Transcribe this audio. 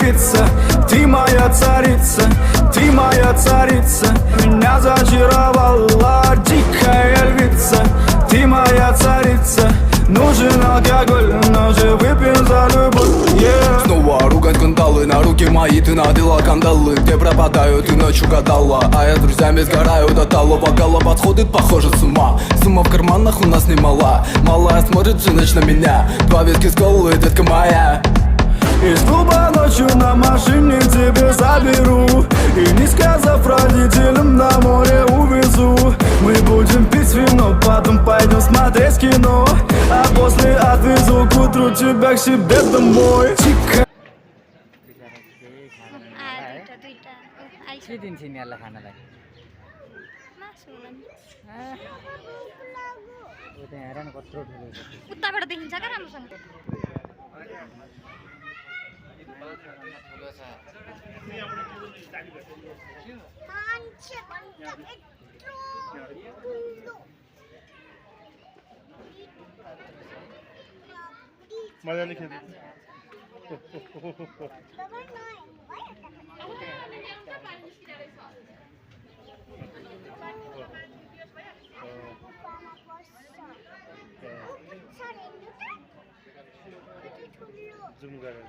львица, ты моя царица, ты моя царица. Меня зачаровала дикая львица, ты моя царица. Нужен алкоголь, но же выпьем за любовь, yeah. Снова ругать кандалы, на руки мои ты надела кандалы. Где пропадаю, ты ночью гадала, а я с друзьями сгораю до талого. Голова сходит, похоже, с ума. Сумма в карманах у нас немала. Малая смотрит всю ночь на меня. 2 виски с колой, детка моя. Из клуба ночью на машине к тебе заберу, и не сказав родителям, на море увезу. Мы будем пить вино, потом пойдем смотреть кино, а после отвезу к утру тебя к себе домой. Тихо. के दिन्छ यिनीहरूलाई खानालाई ऊ त्यहाँ हेर न कत्रो ठुलो छ उताबाट देखिन्छ क्या राम्रोसँग ठुलो छ मजाले खेल जुम गरेर